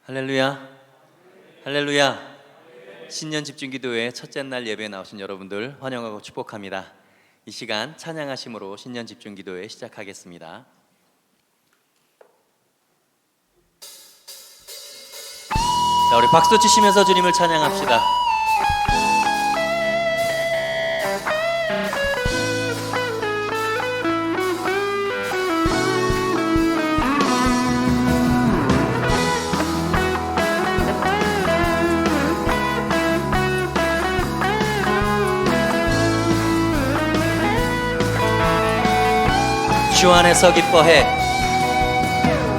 할렐루야, 할렐루야. 신년 집중기도회 첫째 날 예배에 나오신 여러분들 환영하고 축복합니다. 이 시간 찬양하심으로 신년 집중기도회 시작하겠습니다. 자, 우리 박수 치시면서 주님을 찬양합시다. 주 안에서 기뻐해,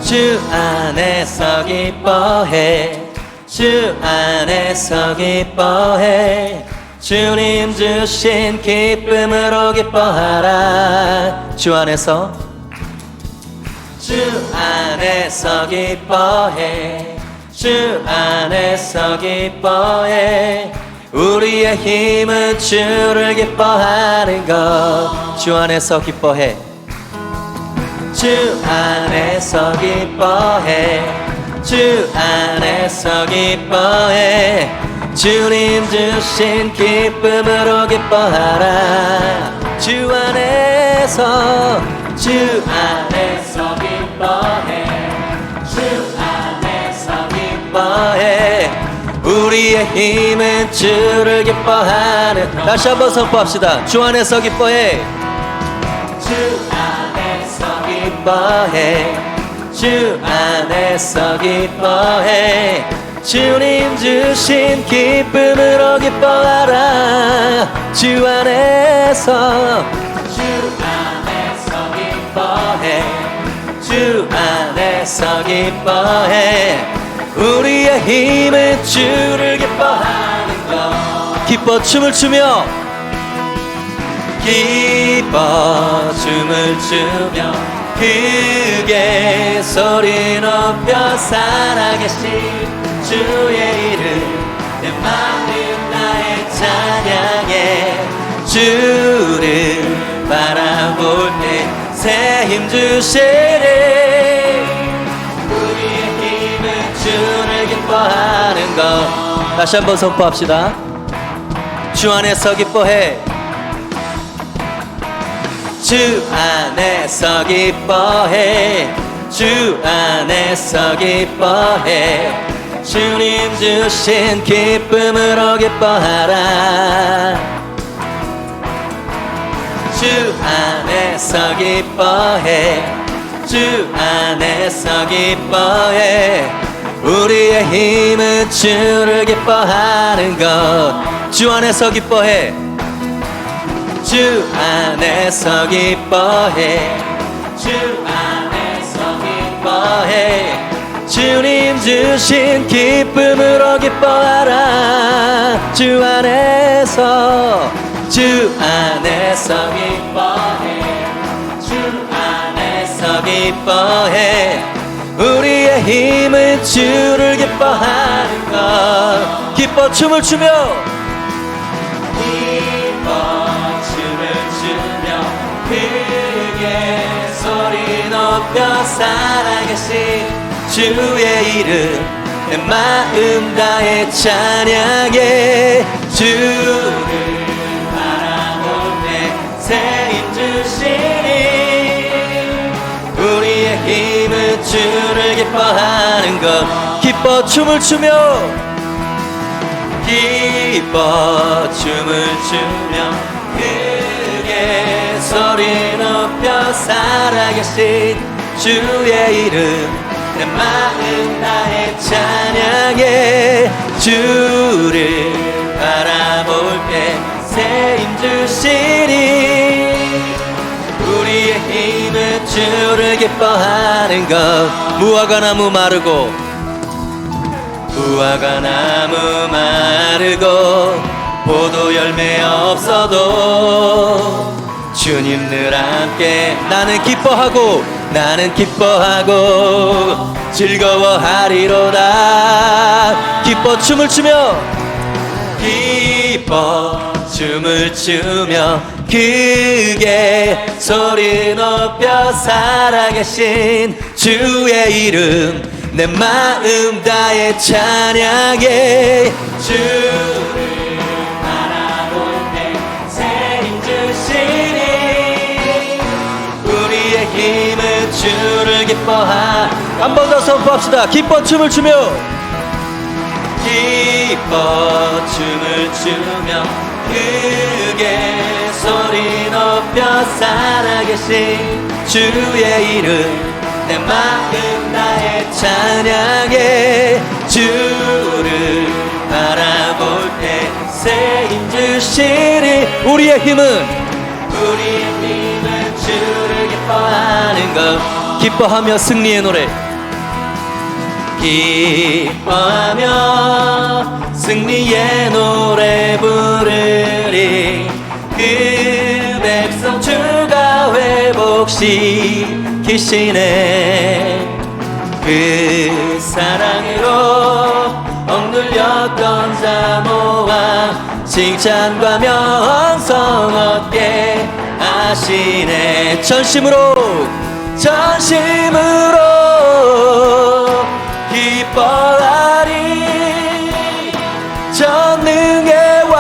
주 안에서 기뻐해, 주 안에서 기뻐해. 주님 주신 기쁨으로 기뻐하라. 주 안에서, 주 안에서 기뻐해, 주 안에서 기뻐해. 우리의 힘은 주를 기뻐하는 것. 주 안에서 기뻐해, 주 안에서 기뻐해, 주 안에서 기뻐해. 주님 주신 기쁨으로 기뻐하라. 주 안에서, 주 안에서 기뻐해, 주 안에서 기뻐해. 우리의 힘은 주를 기뻐하는. 다시 한번 선포합시다. 주 안에서 기뻐해, 주 안에서 기뻐해, 주 안에서 기뻐해. 주님 주신 기쁨으로 기뻐하라. 주 안에서, 주 안에서 기뻐해, 주 안에서 기뻐해. 우리의 힘은 주를 기뻐하는 것. 기뻐 춤을 추며, 기뻐 춤을 추며 크게 소리 높여 살아계신 주의 이름 내 마음 나의 찬양해. 주를 바라볼 때 새 힘 주시리. 우리의 힘은 주를 기뻐하는 것. 다시 한번 선포합시다. 주 안에서 기뻐해, 주 안에서 기뻐해, 주 안에서 기뻐해. 주님 주신 기쁨으로 기뻐하라. 주 안에서 기뻐해, 주 안에서 기뻐해. 우리의 힘은 주를 기뻐하는 것. 주 안에서 기뻐해, 주 안에서 기뻐해, 주 안에서 기뻐해. 주님 주신 기쁨으로 기뻐하라. 주 안에서, 주 안에서 기뻐해, 주 안에서 기뻐해. 우리의 힘은 주를 기뻐하는 것. 기뻐 춤을 추며, 크게 소리 높여 살아계신 주의 이름 내 마음 다해 찬양해. 주를 바라볼 때 새 힘 주시니. 우리의 힘은 주를 기뻐하는 것. 기뻐 춤을 추며, 기뻐 춤을 추며 크게 소리 높여 살아계신 주의 이름 내 마음 다해 찬양해. 주를 바라볼 때 새 힘 주시니. 우리의 힘은 주를 기뻐하는 것. 무화과 나무 마르고, 무화과 나무 마르고 포도 열매 없어도 주님 늘 함께. 나는 기뻐하고, 나는 기뻐하고 즐거워하리로다. 기뻐 춤을 추며, 기뻐 춤을 추며 크게 소리 높여 살아계신 주의 이름 내 마음 다해 찬양해. 주를 바라볼 때 새 힘 주시니 우리의 힘은 주를 기뻐하. 한 번 더 선포합시다. 기뻐 춤을 추며 기뻐 춤을 추며 크게 소리 높여 살아계신 주의 이름 내 마음 다해 찬양해. 주를 바라볼 때 새 힘 주시니 우리의 힘은 주를 기뻐하는 것. 기뻐하며 승리의 노래. 기뻐하며 승리의 노래 부르리. 그 백성 주가 회복시키시네. 그 사랑으로 억눌렸던 자모와 칭찬과 명성 얻게 하시네. 전심으로 기뻐하리. 전능의 왕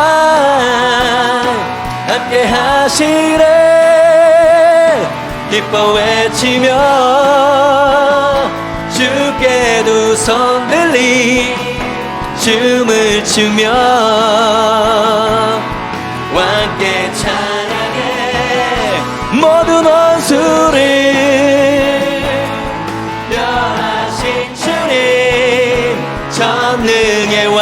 함께 하시네. 기뻐 외치며 주께 두 손 들리 춤을 추며 왕께 찬양해. 모든 원수를 멸하신 주님 전능의 왕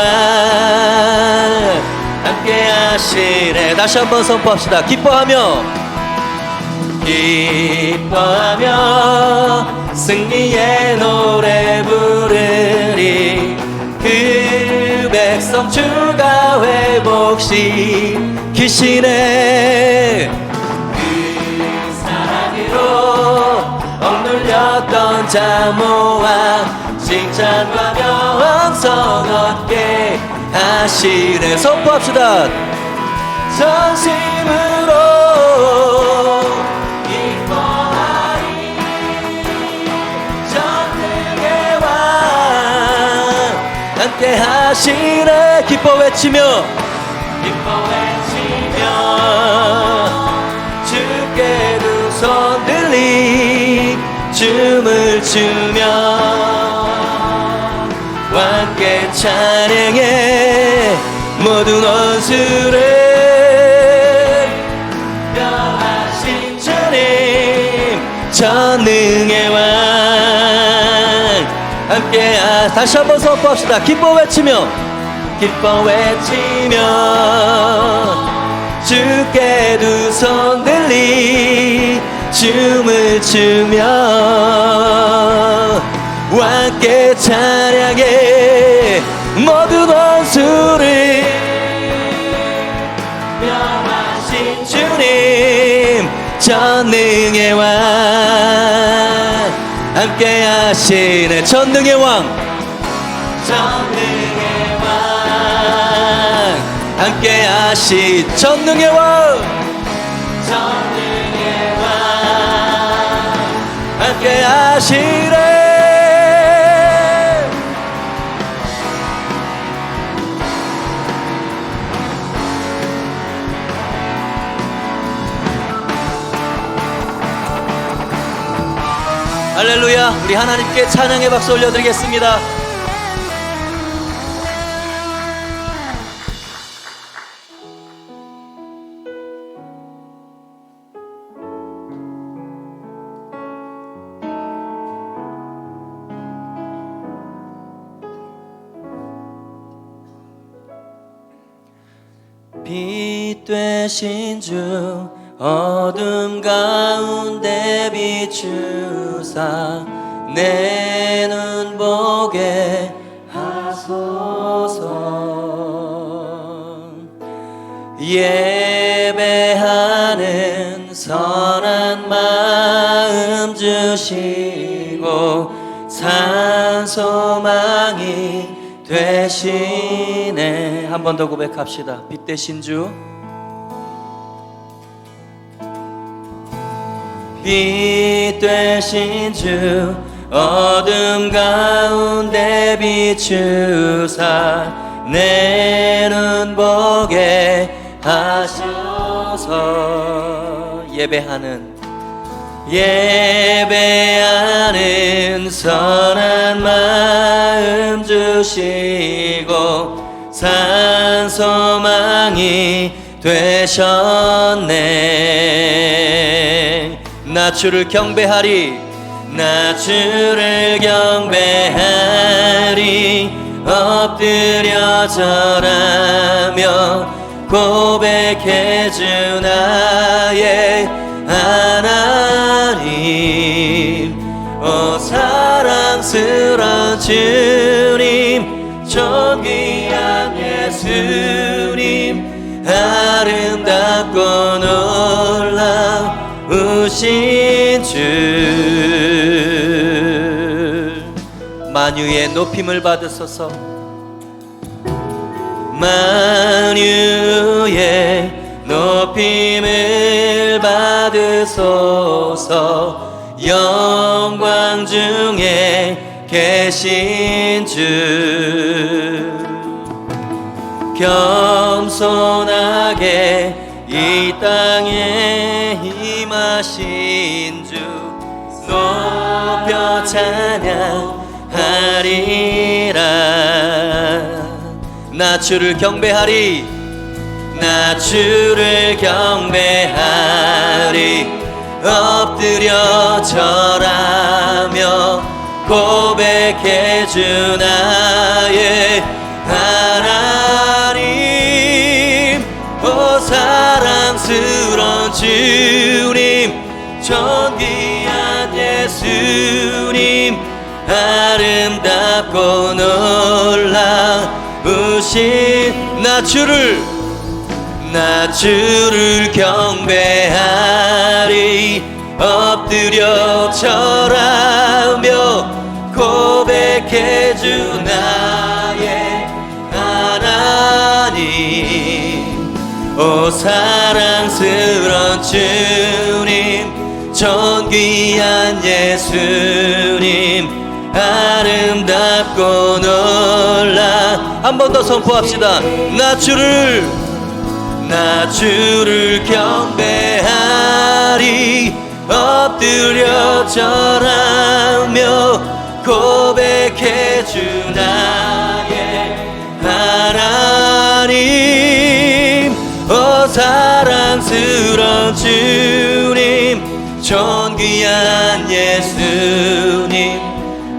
함께 하시네. 다시 한번 선포합시다. 기뻐하며 승리의 노래 부르리. 그 백성 주가 회복시키시네. 그 사랑으로 억눌렸던 자모와 칭찬과 명성 얻게 하시네. 선포합시다. 전심으로 기뻐하리. 전능의 왕 함께 하시네. 기뻐 외치며 주께 두 손 들리 춤을 추며 왕께 찬양해. 모든 원수를 멸하신 주님 전능의 왕 함께 다시 한번 선포합시다. 기뻐 외치며 주께 두 손 들리 춤을 추며 왕께 찬양해. 모든 원수를 멸하신 주님 전능의 왕 함께 하시네. 전능의 왕 함께 하시. 전능의 왕 함께 하시네. 할렐루야. 우리 하나님께 찬양의 박수 올려드리겠습니다. 빛 되신 주 어둠 가운데 비추사 내 눈 보게 하소서. 예배하는 선한 마음 주시고 산 소망이 되시네. 한 번 더 고백합시다. 빛 되신 주 빛 되신 주 어둠 가운데 비추사 내 눈 보게 하셔서 예배하는 선한 마음 주시고 산 소망이 되셨네. 나 주를 경배하리 엎드려 절하며 고백해 주 나의 하나님. 오 사랑스러운 주님, 존귀한 예수님, 아름답고 놀라우신 주. 만유의 높임을 받으소서. 만유의 높임을 받으소서. 영광 중에 계신 주, 겸손하게 이 땅에 임하신 주 높여 찬양하리라. 나 주를 경배하리 엎드려 절하며 고백해 주 나의 하나님. 오 사랑스러운 주님, 존귀한 예수님, 아름답고 놀라우신 나 주를 경배하리 엎드려 절하며 고백해 주 나의 하나님. 오 사랑스러운 주님, 존귀한 예수님, 아름답고 놀라. 한 번 더 선포합시다. 나 주를 경배하리 엎드려 절하며 고백해 주 나의 하나님. 오 사랑스러운 주님, 존귀한 예수님,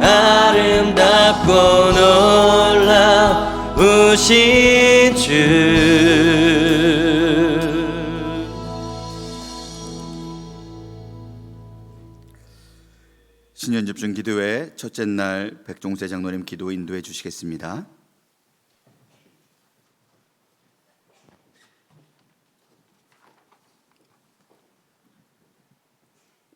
아름답고 놀라우신 주. 신년집중 기도회 첫째 날 백종세 장로님 기도 인도해 주시겠습니다.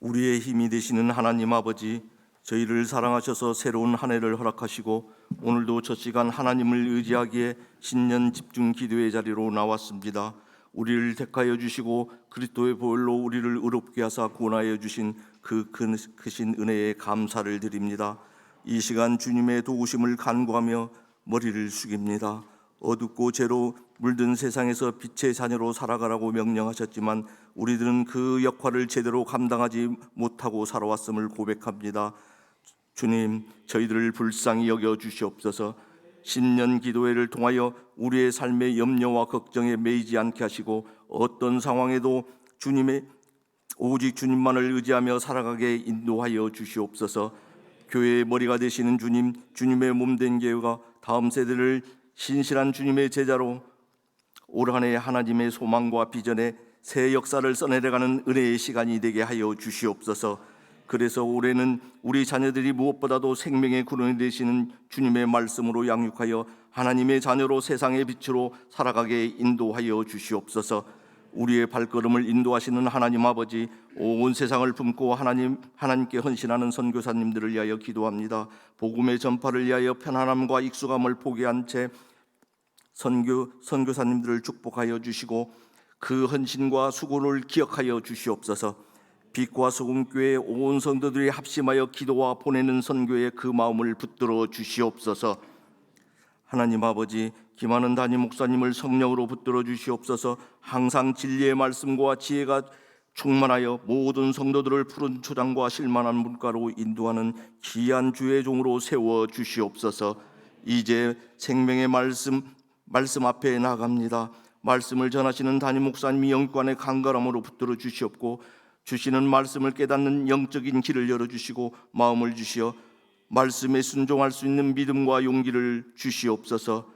우리의 힘이 되시는 하나님 아버지, 저희를 사랑하셔서 새로운 한 해를 허락하시고 오늘도 첫 시간 하나님을 의지하기에 신년 집중 기도의 자리로 나왔습니다. 우리를 택하여 주시고 그리스도의 보혈로 우리를 의롭게 하사 구원하여 주신 그 크신 은혜에 감사를 드립니다. 이 시간 주님의 도우심을 간구하며 머리를 숙입니다. 어둡고 죄로 물든 세상에서 빛의 자녀로 살아가라고 명령하셨지만 우리들은 그 역할을 제대로 감당하지 못하고 살아왔음을 고백합니다. 주님, 저희들을 불쌍히 여겨 주시옵소서. 신년 기도회를 통하여 우리의 삶의 염려와 걱정에 매이지 않게 하시고 어떤 상황에도 오직 주님만을 의지하며 살아가게 인도하여 주시옵소서. 교회의 머리가 되시는 주님, 주님의 몸된 교회가 다음 세대를 신실한 주님의 제자로 올 한 해 하나님의 소망과 비전에 새 역사를 써내려가는 은혜의 시간이 되게 하여 주시옵소서. 그래서 올해는 우리 자녀들이 무엇보다도 생명의 근원이 되시는 주님의 말씀으로 양육하여 하나님의 자녀로 세상의 빛으로 살아가게 인도하여 주시옵소서. 우리의 발걸음을 인도하시는 하나님 아버지, 온 세상을 품고 하나님께 헌신하는 선교사님들을 위하여 기도합니다. 복음의 전파를 위하여 편안함과 익숙함을 포기한 채 선교사님들을 축복하여 주시고 그 헌신과 수고를 기억하여 주시옵소서. 빛과 소금 교회 온 성도들이 합심하여 기도와 보내는 선교에 그 마음을 붙들어 주시옵소서. 하나님 아버지, 김하는 담임 목사님을 성령으로 붙들어 주시옵소서. 항상 진리의 말씀과 지혜가 충만하여 모든 성도들을 푸른 초장과 실만한 물가로 인도하는 귀한 주의 종으로 세워 주시옵소서. 이제 생명의 말씀 앞에 나갑니다. 말씀을 전하시는 담임 목사님이 영권의 강건함으로 붙들어 주시옵고, 주시는 말씀을 깨닫는 영적인 길을 열어주시고 마음을 주시어 말씀에 순종할 수 있는 믿음과 용기를 주시옵소서.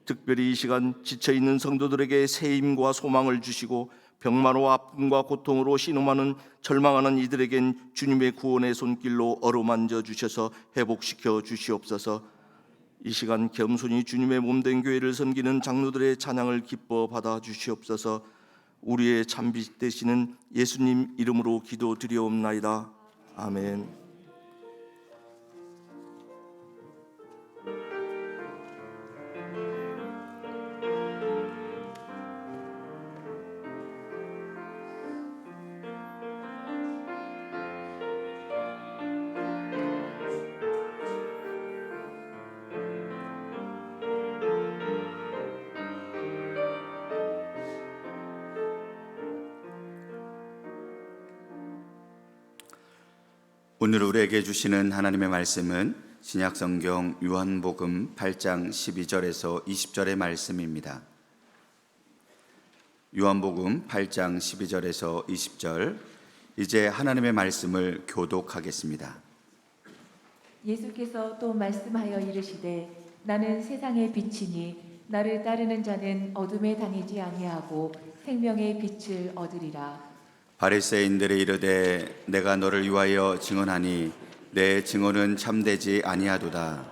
특별히 이 시간 지쳐있는 성도들에게 새 힘과 소망을 주시고, 병마로 아픔과 고통으로 신음하는 절망하는 이들에겐 주님의 구원의 손길로 어루만져 주셔서 회복시켜 주시옵소서. 이 시간 겸손히 주님의 몸된 교회를 섬기는 장로들의 찬양을 기뻐 받아 주시옵소서. 우리의 참빛 되시는 예수님 이름으로 기도드리옵나이다. 아멘. 오늘 우리에게 주시는 하나님의 말씀은 신약성경 요한복음 8장 12절에서 20절의 말씀입니다. 요한복음 8장 12절에서 20절, 이제 하나님의 말씀을 교독하겠습니다. 예수께서 또 말씀하여 이르시되 나는 세상의 빛이니 나를 따르는 자는 어둠에 다니지 아니하고 생명의 빛을 얻으리라. 바리새인들이 이르되 내가 너를 위하여 증언하니 내 증언은 참되지 아니하도다.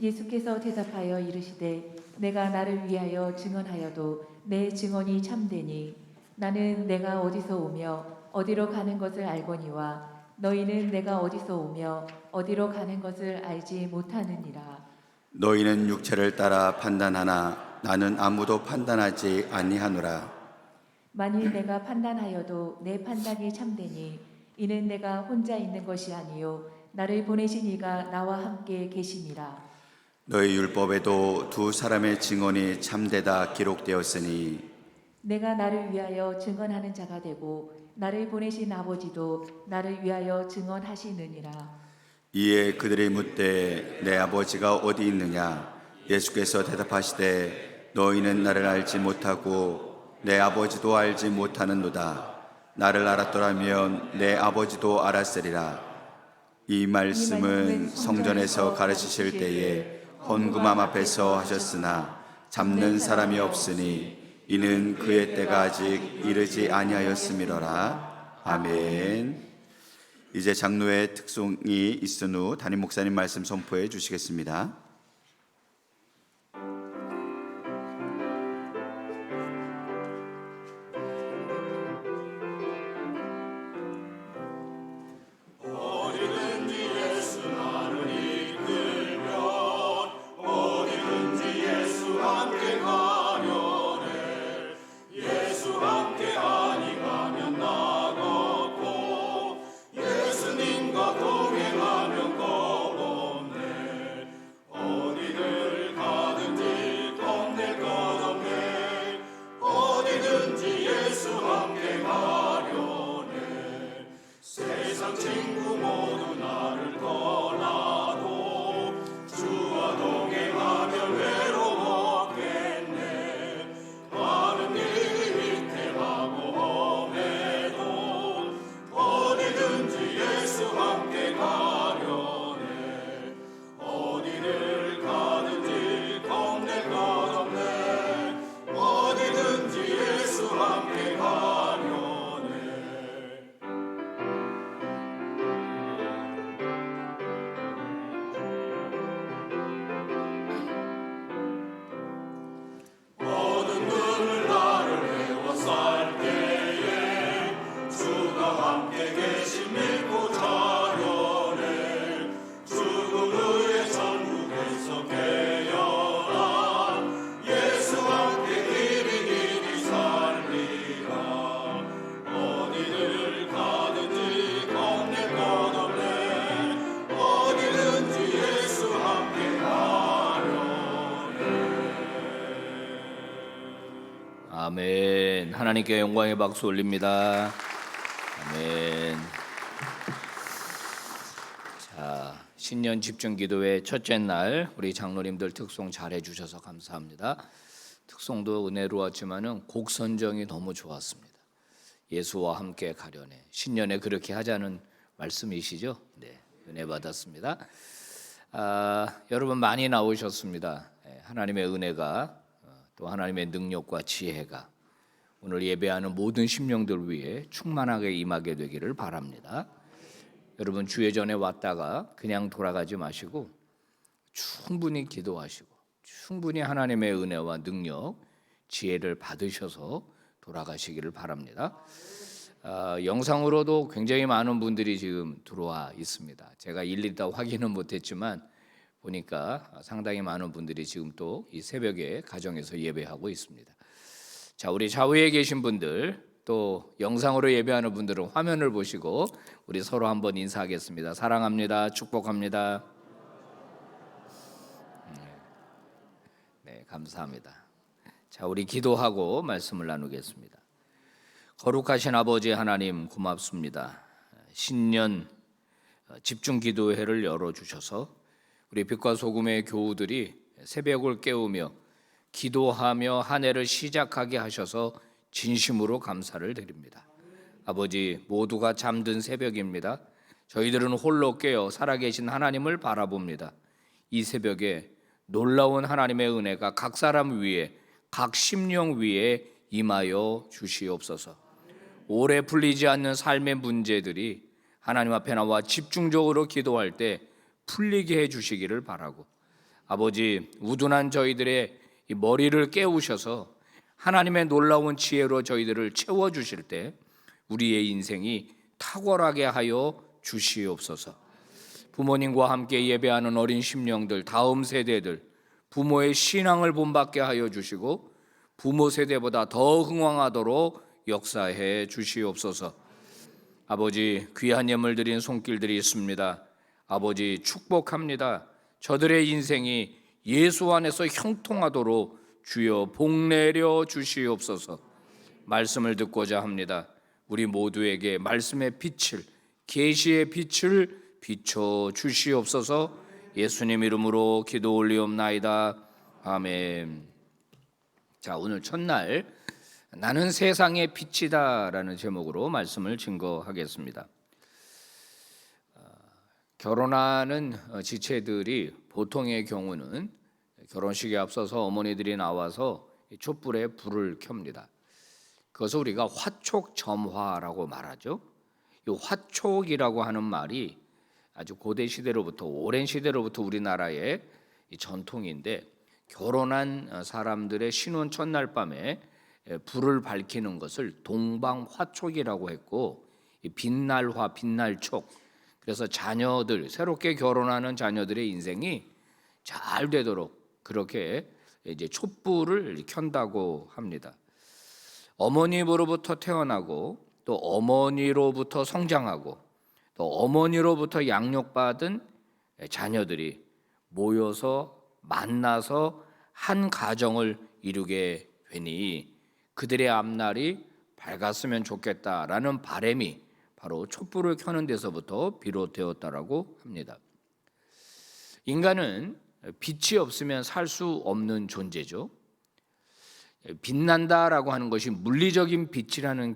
예수께서 대답하여 이르시되 내가 나를 위하여 증언하여도 내 증언이 참되니 나는 내가 어디서 오며 어디로 가는 것을 알거니와 너희는 내가 어디서 오며 어디로 가는 것을 알지 못하느니라. 너희는 육체를 따라 판단하나 나는 아무도 판단하지 아니하노라. 만일 내가 판단하여도 내 판단이 참되니 이는 내가 혼자 있는 것이 아니요 나를 보내신 이가 나와 함께 계심이라. 너희 율법에도 두 사람의 증언이 참되다 기록되었으니 내가 나를 위하여 증언하는 자가 되고 나를 보내신 아버지도 나를 위하여 증언하시느니라. 이에 그들이 묻되 내 아버지가 어디 있느냐? 예수께서 대답하시되 너희는 나를 알지 못하고 내 아버지도 알지 못하는도다. 나를 알았더라면 내 아버지도 알았으리라. 이 말씀은 성전에서 가르치실 때에 헌금함 앞에서 하셨으나 잡는 사람이 없으니 이는 그의 때가 아직 이르지 아니하였음이로라. 아멘. 이제 장로의 특송이 있은 후 담임 목사님 말씀 선포해 주시겠습니다. 하나님께 영광의 박수 올립니다. 아멘. 자, 신년 집중 기도회 첫째 날 우리 장로님들 특송 잘해 주셔서 감사합니다. 특송도 은혜로웠지만은 곡 선정이 너무 좋았습니다. 예수와 함께 가려네. 신년에 그렇게 하자는 말씀이시죠? 네, 은혜 받았습니다. 여러분 많이 나오셨습니다. 하나님의 은혜가 또 하나님의 능력과 지혜가 오늘 예배하는 모든 심령들 위해 충만하게 임하게 되기를 바랍니다. 여러분 주회 전에 왔다가 그냥 돌아가지 마시고 충분히 기도하시고 충분히 하나님의 은혜와 능력, 지혜를 받으셔서 돌아가시기를 바랍니다. 영상으로도 굉장히 많은 분들이 지금 들어와 있습니다. 제가 일일이 다 확인은 못했지만 보니까 상당히 많은 분들이 지금 또 이 새벽에 가정에서 예배하고 있습니다. 자, 우리 좌우에 계신 분들 또 영상으로 예배하는 분들은 화면을 보시고 우리 서로 한번 인사하겠습니다. 사랑합니다. 축복합니다. 네, 감사합니다. 자, 우리 기도하고 말씀을 나누겠습니다. 거룩하신 아버지 하나님 고맙습니다. 신년 집중 기도회를 열어주셔서 우리 빛과 소금의 교우들이 새벽을 깨우며 기도하며 한 해를 시작하게 하셔서 진심으로 감사를 드립니다. 아버지, 모두가 잠든 새벽입니다. 저희들은 홀로 깨어 살아계신 하나님을 바라봅니다. 이 새벽에 놀라운 하나님의 은혜가 각 사람 위에, 각 심령 위에 임하여 주시옵소서. 오래 풀리지 않는 삶의 문제들이 하나님 앞에 나와 집중적으로 기도할 때 풀리게 해주시기를 바라고, 아버지, 우둔한 저희들의 이 머리를 깨우셔서 하나님의 놀라운 지혜로 저희들을 채워주실 때 우리의 인생이 탁월하게 하여 주시옵소서. 부모님과 함께 예배하는 어린 심령들, 다음 세대들, 부모의 신앙을 본받게 하여 주시고 부모 세대보다 더 흥왕하도록 역사해 주시옵소서. 아버지, 귀한 예물 드린 손길들이 있습니다. 아버지, 축복합니다. 저들의 인생이 예수 안에서 형통하도록 주여 복 내려 주시옵소서. 말씀을 듣고자 합니다. 우리 모두에게 말씀의 빛을, 계시의 빛을 비춰 주시옵소서. 예수님 이름으로 기도 올리옵나이다. 아멘. 자, 오늘 첫날 나는 세상의 빛이다라는 제목으로 말씀을 증거하겠습니다. 결혼하는 지체들이 보통의 경우는 결혼식에 앞서서 어머니들이 나와서 촛불에 불을 켭니다. 그것을 우리가 화촉점화라고 말하죠. 이 화촉이라고 하는 말이 아주 고대 시대로부터, 오랜 시대로부터 우리나라의 전통인데, 결혼한 사람들의 신혼 첫날 밤에 불을 밝히는 것을 동방화촉이라고 했고, 빛날화, 빛날촉, 그래서 자녀들, 새롭게 결혼하는 자녀들의 인생이 잘 되도록 그렇게 이제 촛불을 켠다고 합니다. 어머니로부터 태어나고 또 어머니로부터 성장하고 또 어머니로부터 양육받은 자녀들이 모여서 만나서 한 가정을 이루게 되니 그들의 앞날이 밝았으면 좋겠다라는 바람이 바로 촛불을 켜는 데서부터 비롯되었다라고 합니다. 인간은 빛이 없으면 살 수 없는 존재죠. 빛난다라고 하는 것이 물리적인 빛이라는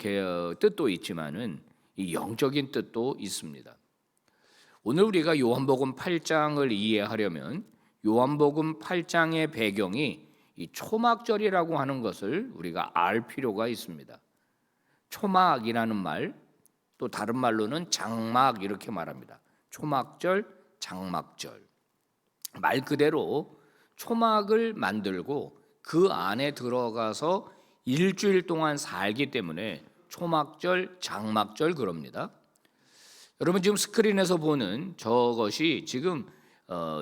뜻도 있지만은 이 영적인 뜻도 있습니다. 오늘 우리가 요한복음 8장을 이해하려면 요한복음 8장의 배경이 이 초막절이라고 하는 것을 우리가 알 필요가 있습니다. 초막이라는 말, 또 다른 말로는 장막 이렇게 말합니다. 초막절, 장막절. 말 그대로 초막을 만들고 그 안에 들어가서 일주일 동안 살기 때문에 초막절, 장막절 그럽니다. 여러분 지금 스크린에서 보는 저것이 지금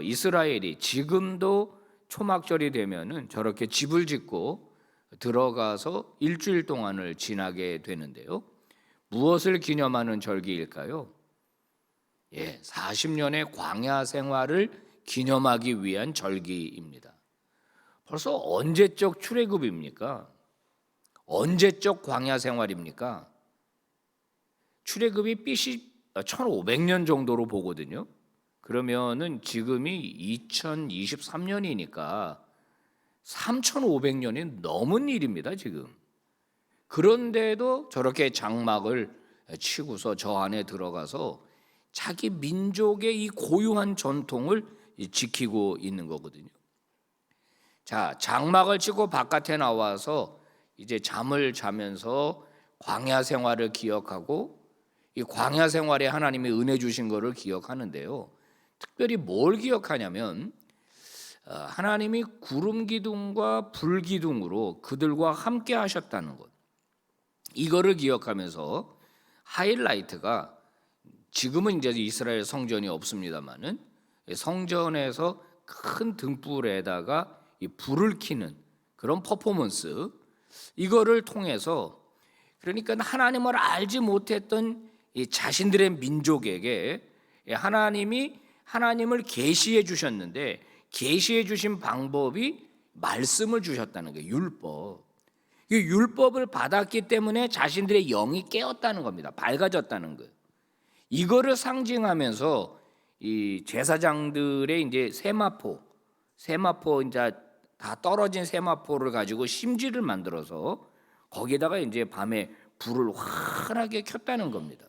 이스라엘이 지금도 초막절이 되면은 저렇게 집을 짓고 들어가서 일주일 동안을 지나게 되는데요. 무엇을 기념하는 절기일까요? 40년의 광야 생활을 기념하기 위한 절기입니다. 벌써 언제적 출애굽입니까? 언제적 광야 생활입니까? 출애굽이 BC 1500년 정도로 보거든요. 그러면은 지금이 2023년이니까 3500년이 넘은 일입니다, 지금. 그런데도 저렇게 장막을 치고서 저 안에 들어가서 자기 민족의 이 고유한 전통을 지키고 있는 거거든요. 자, 장막을 치고 바깥에 나와서 이제 잠을 자면서 광야 생활을 기억하고 이 광야 생활에 하나님이 은혜 주신 것을 기억하는데요. 특별히 뭘 기억하냐면 하나님이 구름 기둥과 불 기둥으로 그들과 함께 하셨다는 것. 이거를 기억하면서 하이라이트가 지금은 이제 이스라엘 성전이 없습니다만은 성전에서 큰 등불에다가 이 불을 켜는 그런 퍼포먼스, 이거를 통해서 그러니까 하나님을 알지 못했던 이 자신들의 민족에게 하나님이 하나님을 계시해 주셨는데 계시해 주신 방법이 말씀을 주셨다는 거예요. 율법. 이 율법을 받았기 때문에 자신들의 영이 깨었다는 겁니다. 밝아졌다는 거예요. 이거를 상징하면서 이 제사장들의 이제 세마포 이제 다 떨어진 세마포를 가지고 심지를 만들어서 거기다가 이제 밤에 불을 환하게 켰다는 겁니다.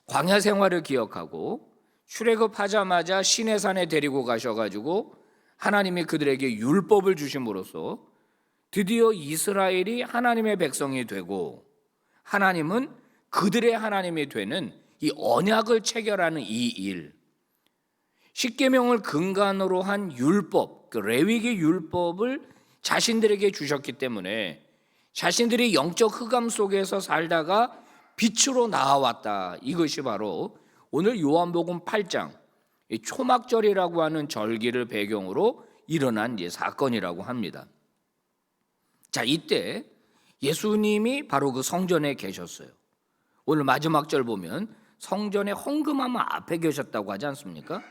광야 생활을 기억하고 출애굽하자마자 시내산에 데리고 가셔가지고 하나님이 그들에게 율법을 주심으로써 드디어 이스라엘이 하나님의 백성이 되고 하나님은 그들의 하나님이 되는 이 언약을 체결하는 이 일, 십계명을 근간으로 한 율법, 그 레위기 율법을 자신들에게 주셨기 때문에 자신들이 영적 흑암 속에서 살다가 빛으로 나아왔다. 이것이 바로 오늘 요한복음 8장 이 초막절이라고 하는 절기를 배경으로 일어난 이제 사건이라고 합니다. 자, 이때 예수님이 바로 그 성전에 계셨어요. 오늘 마지막 절 보면 성전의 헌금함 앞에 계셨다고 하지 않습니까?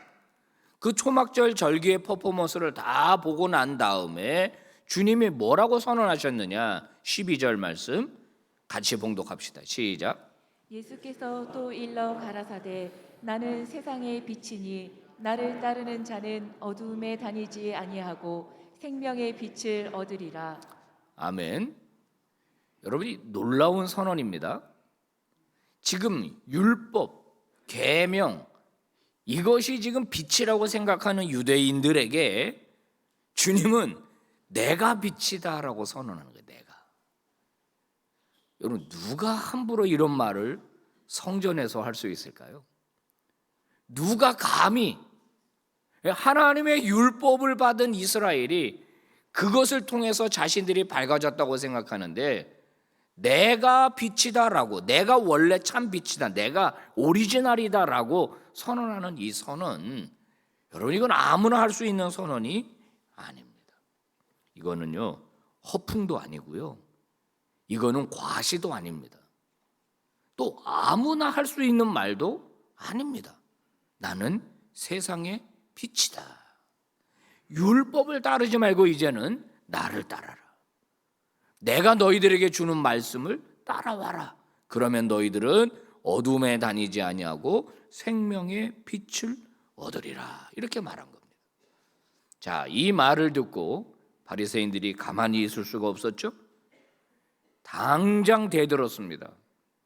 그 초막절 절기의 퍼포먼스를 다 보고 난 다음에 주님이 뭐라고 선언하셨느냐? 12절 말씀 같이 봉독합시다. 시작. 예수께서 또 일러 가라사대 나는 세상의 빛이니 나를 따르는 자는 어두움에 다니지 아니하고 생명의 빛을 얻으리라. 아멘. 여러분이 놀라운 선언입니다. 지금 율법, 계명 이것이 지금 빛이라고 생각하는 유대인들에게 주님은 내가 빛이다라고 선언하는 거예요. 내가. 여러분 누가 함부로 이런 말을 성전에서 할 수 있을까요? 누가 감히 하나님의 율법을 받은 이스라엘이 그것을 통해서 자신들이 밝아졌다고 생각하는데 내가 빛이다라고, 내가 원래 참 빛이다, 내가 오리지널이다라고 선언하는 이 선언, 여러분 이건 아무나 할 수 있는 선언이 아닙니다. 이거는요 허풍도 아니고요, 이거는 과시도 아닙니다. 또 아무나 할 수 있는 말도 아닙니다. 나는 세상의 빛이다. 율법을 따르지 말고 이제는 나를 따라라. 내가 너희들에게 주는 말씀을 따라와라. 그러면 너희들은 어둠에 다니지 아니하고 생명의 빛을 얻으리라. 이렇게 말한 겁니다. 자, 이 말을 듣고 바리새인들이 가만히 있을 수가 없었죠. 당장 대들었습니다.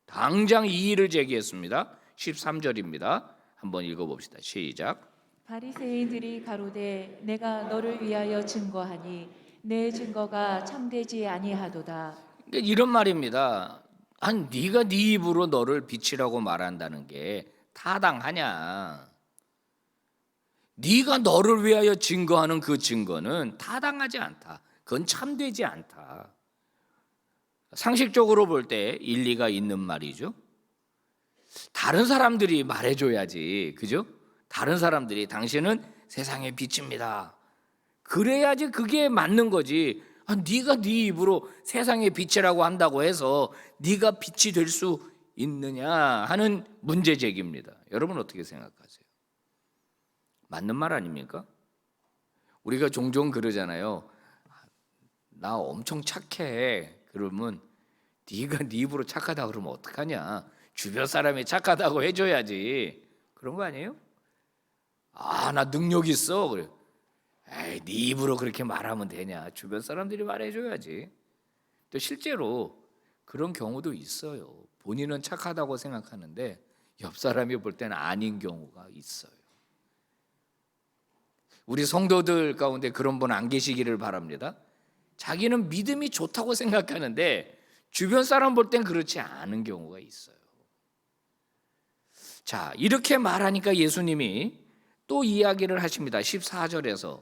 당장 이의를 제기했습니다. 13절입니다. 한번 읽어봅시다. 시작. 바리새인들이 가로되 내가 너를 위하여 증거하니 내 증거가 참되지 아니하도다. 이런 말입니다. 아니 네가 네 입으로 너를 빛이라고 말한다는 게 타당하냐? 네가 너를 위하여 증거하는 그 증거는 타당하지 않다. 그건 참되지 않다. 상식적으로 볼 때 일리가 있는 말이죠. 다른 사람들이 말해줘야지, 그죠? 다른 사람들이 당신은 세상의 빛입니다. 그래야지 그게 맞는 거지. 네가 네 입으로 세상의 빛이라고 한다고 해서 네가 빛이 될 수 있느냐 하는 문제 제기입니다. 여러분 어떻게 생각하세요? 맞는 말 아닙니까? 우리가 종종 그러잖아요. 나 엄청 착해. 그러면 네가 네 입으로 착하다 그러면 어떡하냐? 주변 사람이 착하다고 해줘야지. 그런 거 아니에요? 아, 나 능력 있어. 그래. 에이, 네 입으로 그렇게 말하면 되냐? 주변 사람들이 말해줘야지. 또 실제로 그런 경우도 있어요. 본인은 착하다고 생각하는데 옆 사람이 볼 때는 아닌 경우가 있어요. 우리 성도들 가운데 그런 분 안 계시기를 바랍니다. 자기는 믿음이 좋다고 생각하는데 주변 사람 볼 땐 그렇지 않은 경우가 있어요. 자, 이렇게 말하니까 예수님이 또 이야기를 하십니다. 14절에서.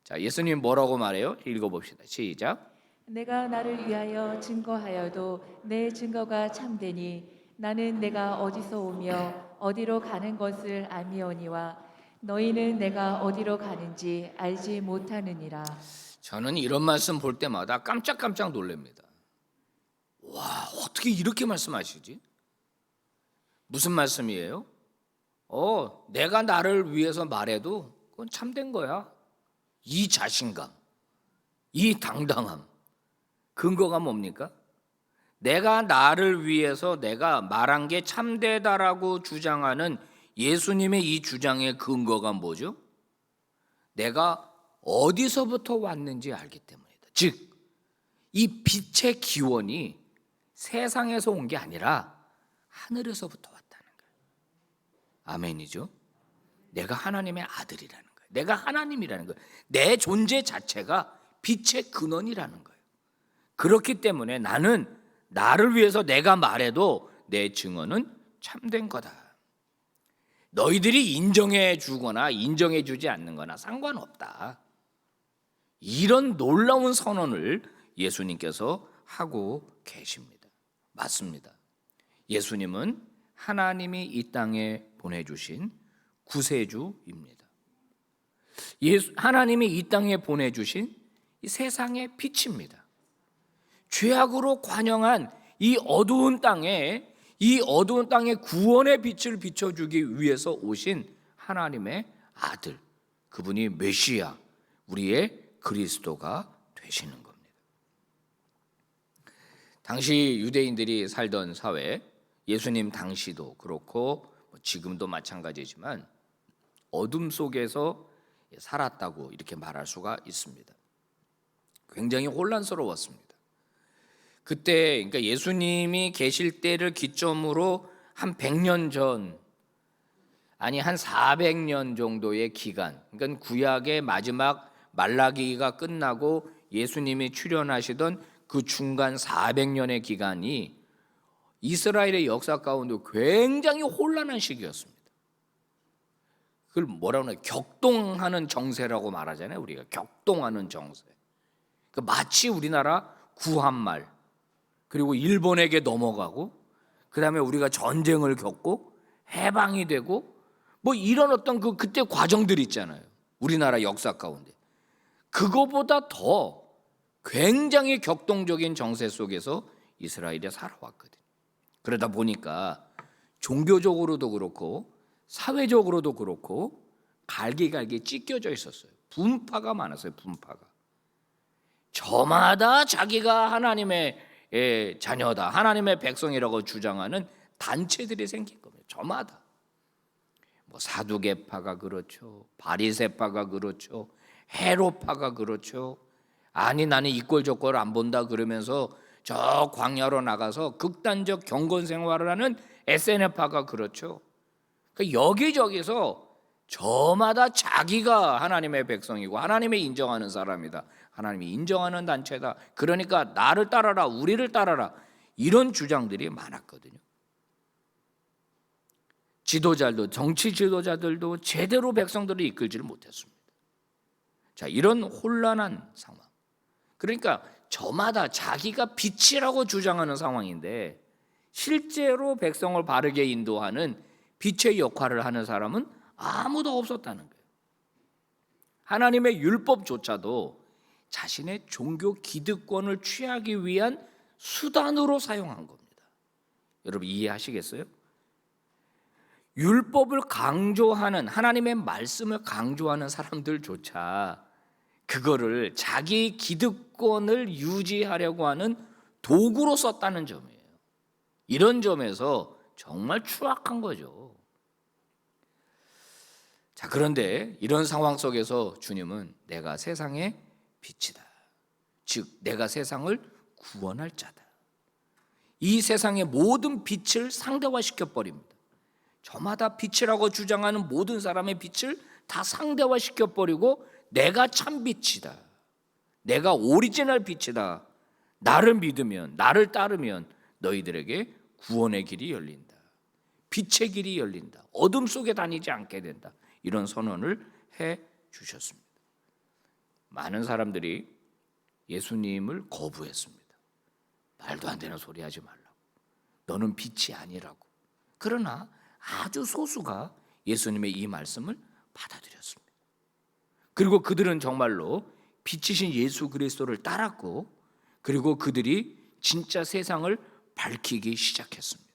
자, 예수님 뭐라고 말해요? 읽어봅시다. 시작. 내가 나를 위하여 증거하여도 내 증거가 참되니 나는 내가 어디서 오며 어디로 가는 것을 알미오니와 너희는 내가 어디로 가는지 알지 못하느니라. 저는 이런 말씀 볼 때마다 깜짝깜짝 놀랍니다. 와, 어떻게 이렇게 말씀하시지? 무슨 말씀이에요? 내가 나를 위해서 말해도 그건 참된 거야. 이 자신감, 이 당당함, 근거가 뭡니까? 내가 나를 위해서 내가 말한 게 참되다라고 주장하는 예수님의 이 주장의 근거가 뭐죠? 내가 어디서부터 왔는지 알기 때문이다. 즉, 이 빛의 기원이 세상에서 온 게 아니라 하늘에서부터 왔다는 거예요. 아멘이죠? 내가 하나님의 아들이라는 거예요. 내가 하나님이라는 거예요. 내 존재 자체가 빛의 근원이라는 거예요. 그렇기 때문에 나는 나를 위해서 내가 말해도 내 증언은 참된 거다. 너희들이 인정해 주거나 인정해 주지 않는 거나 상관없다. 이런 놀라운 선언을 예수님께서 하고 계십니다. 맞습니다. 예수님은 하나님이 이 땅에 보내주신 구세주입니다. 하나님이 이 땅에 보내주신 이 세상의 빛입니다. 죄악으로 관영한 이 어두운 땅에 구원의 빛을 비춰주기 위해서 오신 하나님의 아들, 그분이 메시아, 우리의 그리스도가 되시는 겁니다. 당시 유대인들이 살던 사회, 예수님 당시도 그렇고 지금도 마찬가지지만 어둠 속에서 살았다고 이렇게 말할 수가 있습니다. 굉장히 혼란스러웠습니다. 그때 그러니까 예수님이 계실 때를 기점으로 한 100년 전, 아니 한 400년 정도의 기간, 그러니까 구약의 마지막 말라기가 끝나고 예수님이 출현하시던 그 중간 400년의 기간이 이스라엘의 역사 가운데 굉장히 혼란한 시기였습니다. 그걸 뭐라고 하나요? 격동하는 정세라고 말하잖아요. 우리가 격동하는 정세. 그러니까 마치 우리나라 구한말, 그리고 일본에게 넘어가고, 그 다음에 우리가 전쟁을 겪고 해방이 되고, 뭐 이런 어떤 그때 과정들이 있잖아요. 우리나라 역사 가운데. 그거보다 더 굉장히 격동적인 정세 속에서 이스라엘이 살아왔거든요. 그러다 보니까 종교적으로도 그렇고 사회적으로도 그렇고 갈기갈기 찢겨져 있었어요. 분파가 많았어요. 분파가. 저마다 자기가 하나님의 자녀다, 하나님의 백성이라고 주장하는 단체들이 생긴 겁니다. 저마다. 뭐 사두개파가 그렇죠, 바리새파가 그렇죠, 헤롯파가 그렇죠. 아니 나는 이꼴저꼴 안 본다 그러면서 저 광야로 나가서 극단적 경건 생활을 하는 SNF파가 그렇죠. 그러니까 여기저기서 저마다 자기가 하나님의 백성이고 하나님의 인정하는 사람이다, 하나님이 인정하는 단체다, 그러니까 나를 따라라, 우리를 따라라, 이런 주장들이 많았거든요. 지도자들도, 정치 지도자들도 제대로 백성들을 이끌지를 못했습니다. 자, 이런 혼란한 상황. 그러니까 저마다 자기가 빛이라고 주장하는 상황인데 실제로 백성을 바르게 인도하는 빛의 역할을 하는 사람은 아무도 없었다는 거예요. 하나님의 율법조차도 자신의 종교 기득권을 취하기 위한 수단으로 사용한 겁니다. 여러분 이해하시겠어요? 율법을 강조하는, 하나님의 말씀을 강조하는 사람들조차 그거를 자기 기득권을 유지하려고 하는 도구로 썼다는 점이에요. 이런 점에서 정말 추악한 거죠. 자, 그런데 이런 상황 속에서 주님은 내가 세상의 빛이다. 즉 내가 세상을 구원할 자다. 이 세상의 모든 빛을 상대화시켜 버립니다. 저마다 빛이라고 주장하는 모든 사람의 빛을 다 상대화시켜 버리고 내가 참 빛이다. 내가 오리지널 빛이다. 나를 믿으면, 나를 따르면 너희들에게 구원의 길이 열린다. 빛의 길이 열린다. 어둠 속에 다니지 않게 된다. 이런 선언을 해 주셨습니다. 많은 사람들이 예수님을 거부했습니다. 말도 안 되는 소리 하지 말라고. 너는 빛이 아니라고. 그러나 아주 소수가 예수님의 이 말씀을 받아들였습니다. 그리고 그들은 정말로 빛이신 예수 그리스도를 따랐고, 그리고 그들이 진짜 세상을 밝히기 시작했습니다.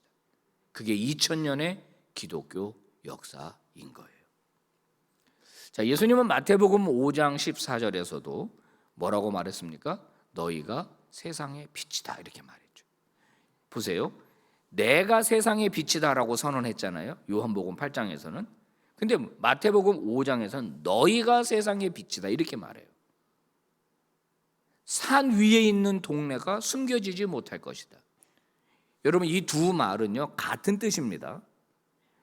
그게 2000년의 기독교 역사인 거예요. 자, 예수님은 마태복음 5장 14절에서도 뭐라고 말했습니까? 너희가 세상의 빛이다 이렇게 말했죠. 보세요. 내가 세상의 빛이다라고 선언했잖아요. 요한복음 8장에서는. 근데 마태복음 5장에서는 너희가 세상의 빛이다 이렇게 말해요. 산 위에 있는 동네가 숨겨지지 못할 것이다. 여러분 이 두 말은요 같은 뜻입니다.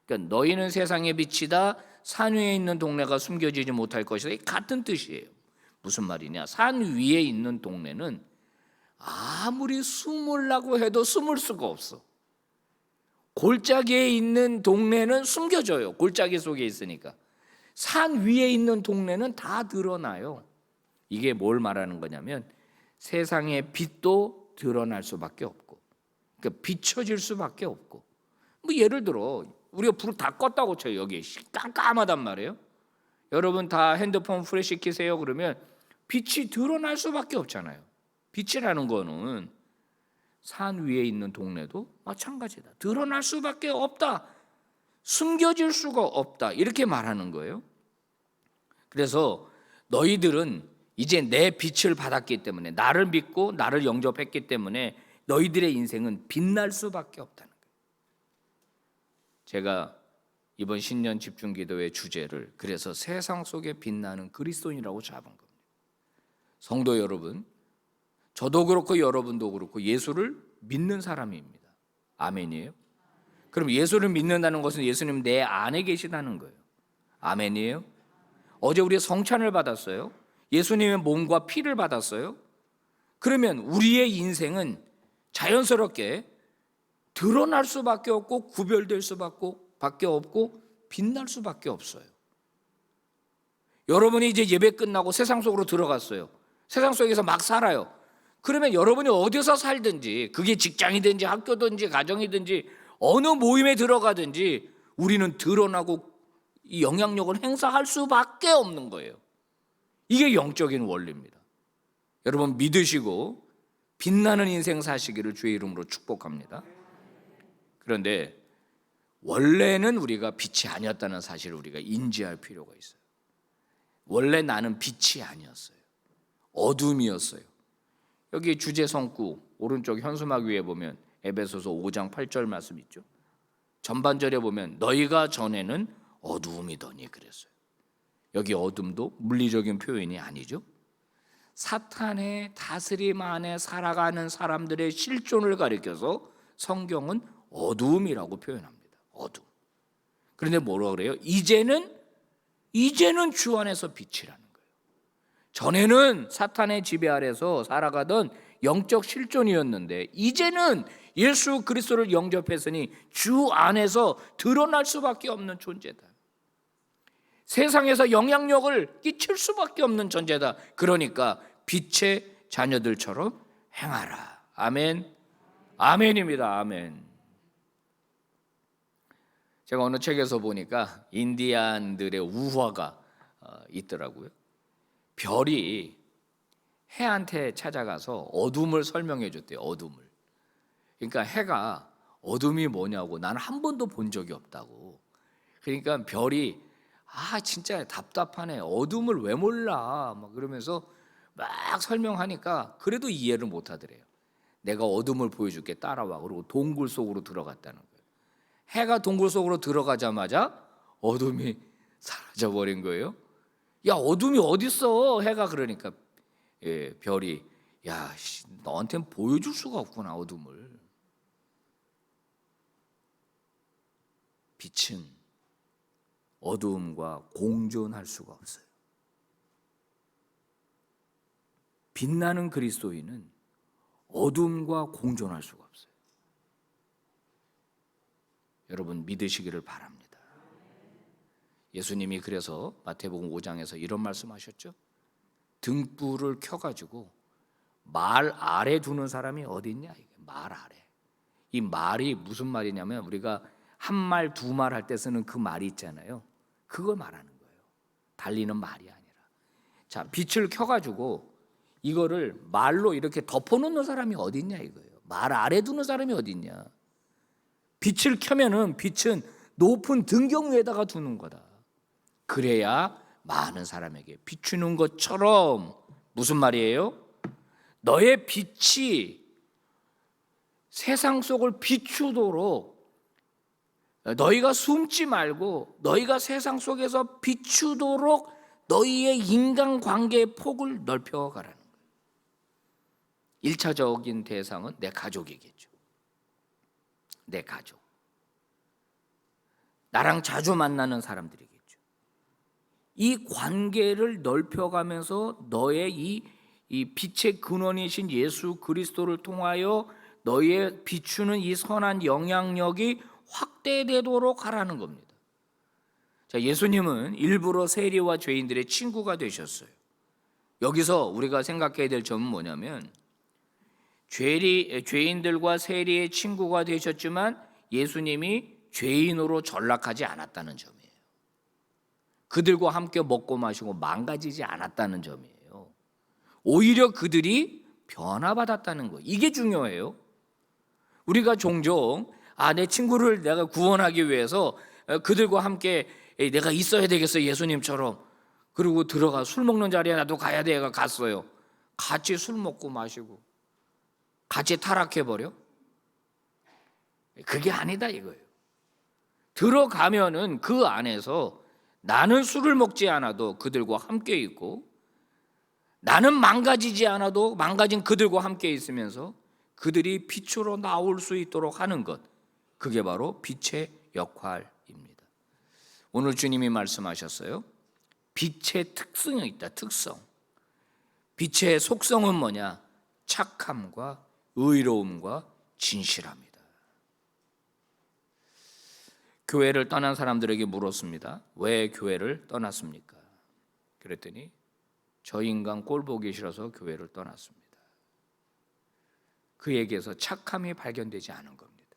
그러니까 너희는 세상의 빛이다. 산 위에 있는 동네가 숨겨지지 못할 것이다. 같은 뜻이에요. 무슨 말이냐? 산 위에 있는 동네는 아무리 숨으려고 해도 숨을 수가 없어. 골짜기에 있는 동네는 숨겨져요. 골짜기 속에 있으니까. 산 위에 있는 동네는 다 드러나요. 이게 뭘 말하는 거냐면 세상의 빛도 드러날 수밖에 없고, 그러니까 비춰질 수밖에 없고. 뭐 예를 들어 우리가 불을 다 껐다고 쳐요. 여기 깜깜하단 말이에요. 여러분 다 핸드폰 프레시 키세요. 그러면 빛이 드러날 수밖에 없잖아요. 빛이라는 거는 산 위에 있는 동네도 마찬가지다. 드러날 수밖에 없다. 숨겨질 수가 없다. 이렇게 말하는 거예요. 그래서 너희들은 이제 내 빛을 받았기 때문에, 나를 믿고 나를 영접했기 때문에 너희들의 인생은 빛날 수밖에 없다는 거예요. 제가 이번 신년 집중기도의 주제를 그래서 세상 속에 빛나는 그리스도인이라고 잡은 겁니다. 성도 여러분, 저도 그렇고 여러분도 그렇고 예수를 믿는 사람입니다. 아멘이에요? 그럼 예수를 믿는다는 것은 예수님 내 안에 계시다는 거예요. 아멘이에요? 어제 우리 성찬을 받았어요. 예수님의 몸과 피를 받았어요. 그러면 우리의 인생은 자연스럽게 드러날 수밖에 없고 구별될 수밖에 없고 빛날 수밖에 없어요. 여러분이 이제 예배 끝나고 세상 속으로 들어갔어요. 세상 속에서 막 살아요. 그러면 여러분이 어디서 살든지, 그게 직장이든지 학교든지 가정이든지 어느 모임에 들어가든지 우리는 드러나고 이 영향력을 행사할 수밖에 없는 거예요. 이게 영적인 원리입니다. 여러분 믿으시고 빛나는 인생 사시기를 주의 이름으로 축복합니다. 그런데 원래는 우리가 빛이 아니었다는 사실을 우리가 인지할 필요가 있어요. 원래 나는 빛이 아니었어요. 어둠이었어요. 여기 주제 성구 오른쪽 현수막 위에 보면 에베소서 5장 8절 말씀 있죠. 전반절에 보면 너희가 전에는 어두움이더니 그랬어요. 여기 어둠도 물리적인 표현이 아니죠. 사탄의 다스림 안에 살아가는 사람들의 실존을 가리켜서 성경은 어두움이라고 표현합니다. 어두움. 그런데 뭐라 그래요? 이제는 주 안에서 빛이라는 거예요. 전에는 사탄의 지배 아래서 살아가던 영적 실존이었는데 이제는 예수 그리스도를 영접했으니 주 안에서 드러날 수밖에 없는 존재다. 세상에서 영향력을 끼칠 수밖에 없는 존재다. 그러니까 빛의 자녀들처럼 행하라. 아멘. 아멘입니다. 아멘. 제가 어느 책에서 보니까 인디안들의 우화가 있더라고요. 별이 해한테 찾아가서 어둠을 설명해 줬대요. 어둠을. 그러니까 해가 어둠이 뭐냐고 나는 한 번도 본 적이 없다고. 그러니까 별이 아 진짜 답답하네. 어둠을 왜 몰라? 막 그러면서 막 설명하니까 그래도 이해를 못 하더래요. 내가 어둠을 보여줄게 따라와. 그리고 동굴 속으로 들어갔다는 거예요. 해가 동굴 속으로 들어가자마자 어둠이 사라져 버린 거예요. 야 어둠이 어딨어? 해가 그러니까 별이 야 너한테는 보여줄 수가 없구나 어둠을. 빛은 어두움과 공존할 수가 없어요. 빛나는 그리스도인은 어둠과 공존할 수가 없어요. 여러분 믿으시기를 바랍니다. 예수님이 그래서 마태복음 5장에서 이런 말씀하셨죠. 등불을 켜가지고 말 아래 두는 사람이 어디 있냐? 말 아래. 이 말이 무슨 말이냐면 우리가 한 말, 두 말 할 때 쓰는 그 말이 있잖아요. 그거 말하는 거예요. 달리는 말이 아니라. 자, 빛을 켜가지고 이거를 말로 이렇게 덮어놓는 사람이 어디 있냐 이거예요. 말 아래 두는 사람이 어디 있냐. 빛을 켜면은 빛은 높은 등경 위에다가 두는 거다. 그래야 많은 사람에게 비추는 것처럼 무슨 말이에요? 너의 빛이 세상 속을 비추도록 너희가 숨지 말고 너희가 세상 속에서 비추도록 너희의 인간관계의 폭을 넓혀가라는 거예요. 1차적인 대상은 내 가족이겠죠. 내 가족. 나랑 자주 만나는 사람들이겠죠. 이 관계를 넓혀가면서 너의 이 빛의 근원이신 예수 그리스도를 통하여 너의 비추는 이 선한 영향력이 확대되도록 하라는 겁니다. 자, 예수님은 일부러 세리와 죄인들의 친구가 되셨어요. 여기서 우리가 생각해야 될 점은 뭐냐면 죄인들과 세리의 친구가 되셨지만 예수님이 죄인으로 전락하지 않았다는 점이에요. 그들과 함께 먹고 마시고 망가지지 않았다는 점이에요. 오히려 그들이 변화받았다는 거. 이게 중요해요. 우리가 종종 내 친구를 내가 구원하기 위해서 그들과 함께 내가 있어야 되겠어 예수님처럼. 그리고 들어가 술 먹는 자리에 나도 가야 돼. 갔어요. 같이 술 먹고 마시고 같이 타락해버려? 그게 아니다 이거예요. 들어가면은 그 안에서 나는 술을 먹지 않아도 그들과 함께 있고 나는 망가지지 않아도 망가진 그들과 함께 있으면서 그들이 빛으로 나올 수 있도록 하는 것, 그게 바로 빛의 역할입니다. 오늘 주님이 말씀하셨어요. 빛의 특성이 있다. 특성. 빛의 속성은 뭐냐? 착함과 의로움과 진실함이다. 교회를 떠난 사람들에게 물었습니다. 왜 교회를 떠났습니까? 그랬더니 저 인간 꼴 보기 싫어서 교회를 떠났습니다. 그에게서 착함이 발견되지 않은 겁니다.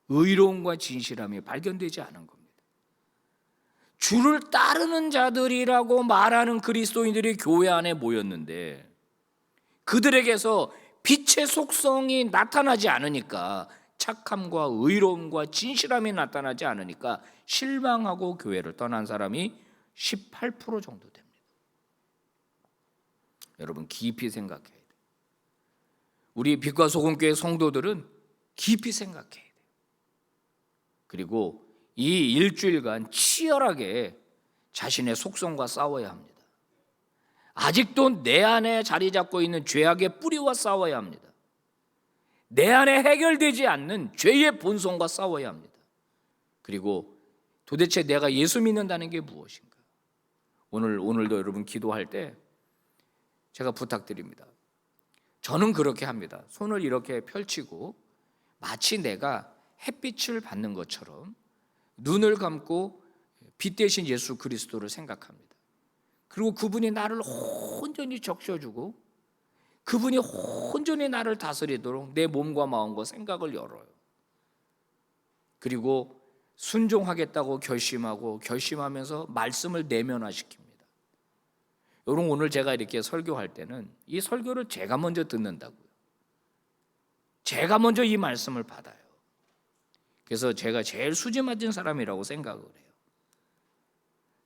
의로움과 진실함이 발견되지 않은 겁니다. 주를 따르는 자들이라고 말하는 그리스도인들이 교회 안에 모였는데 그들에게서 빛의 속성이 나타나지 않으니까, 착함과 의로움과 진실함이 나타나지 않으니까 실망하고 교회를 떠난 사람이 18% 정도 됩니다. 여러분 깊이 생각해야 돼요. 우리 빛과 소금교회 성도들은 깊이 생각해야 돼요. 그리고 이 일주일간 치열하게 자신의 속성과 싸워야 합니다. 아직도 내 안에 자리 잡고 있는 죄악의 뿌리와 싸워야 합니다. 내 안에 해결되지 않는 죄의 본성과 싸워야 합니다. 그리고 도대체 내가 예수 믿는다는 게 무엇인가? 오늘도 여러분 기도할 때 제가 부탁드립니다. 저는 그렇게 합니다. 손을 이렇게 펼치고 마치 내가 햇빛을 받는 것처럼 눈을 감고 빛 대신 예수 그리스도를 생각합니다. 그리고 그분이 나를 온전히 적셔주고 그분이 온전히 나를 다스리도록 내 몸과 마음과 생각을 열어요. 그리고 순종하겠다고 결심하면서 말씀을 내면화시킵니다. 여러분 오늘 제가 이렇게 설교할 때는 이 설교를 제가 먼저 듣는다고요. 제가 먼저 이 말씀을 받아요. 그래서 제가 제일 수지 맞은 사람이라고 생각을 해요.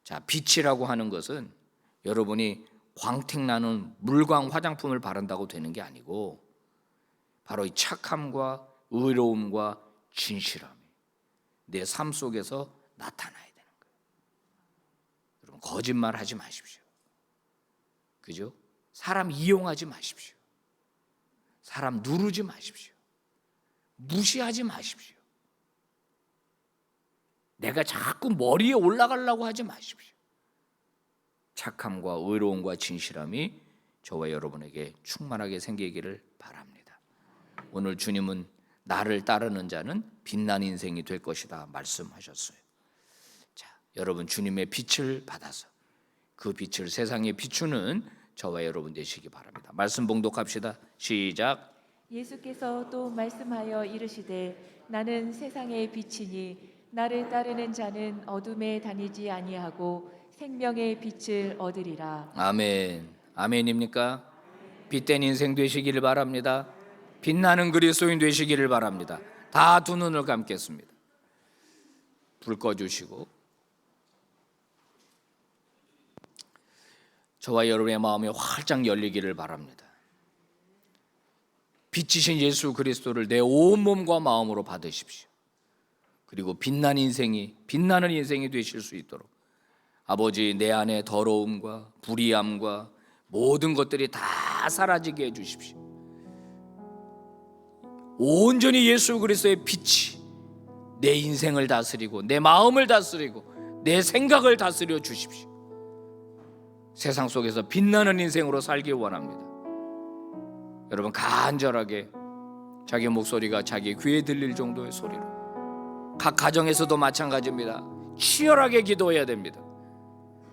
자, 빛이라고 하는 것은 여러분이 광택나는 물광 화장품을 바른다고 되는 게 아니고 바로 이 착함과 의로움과 진실함이 내 삶 속에서 나타나야 되는 거예요. 여러분 거짓말하지 마십시오. 그죠? 사람 이용하지 마십시오. 사람 누르지 마십시오. 무시하지 마십시오. 내가 자꾸 머리에 올라가려고 하지 마십시오. 착함과 의로움과 진실함이 저와 여러분에게 충만하게 생기기를 바랍니다. 오늘 주님은 나를 따르는 자는 빛난 인생이 될 것이다 말씀하셨어요. 자, 여러분 주님의 빛을 받아서 그 빛을 세상에 비추는 저와 여러분 되시기 바랍니다. 말씀 봉독합시다. 시작. 예수께서 또 말씀하여 이르시되 나는 세상의 빛이니 나를 따르는 자는 어둠에 다니지 아니하고 생명의 빛을 얻으리라. 아멘. 아멘입니까? 빛된 인생 되시기를 바랍니다. 빛나는 그리스도인 되시기를 바랍니다. 다 두 눈을 감겠습니다. 불 꺼주시고 저와 여러분의 마음이 활짝 열리기를 바랍니다. 빛이신 예수 그리스도를 내 온몸과 마음으로 받으십시오. 그리고 빛나는 인생이 되실 수 있도록 아버지 내 안에 더러움과 불의함과 모든 것들이 다 사라지게 해주십시오. 온전히 예수 그리스도의 빛이 내 인생을 다스리고 내 마음을 다스리고 내 생각을 다스려 주십시오. 세상 속에서 빛나는 인생으로 살기 원합니다. 여러분 간절하게 자기 목소리가 자기 귀에 들릴 정도의 소리로 각 가정에서도 마찬가지입니다. 치열하게 기도해야 됩니다.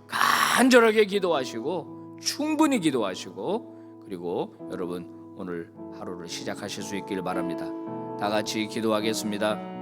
간절하게 기도하시고 충분히 기도하시고 그리고 여러분 오늘 하루를 시작하실 수 있길 바랍니다. 다 같이 기도하겠습니다.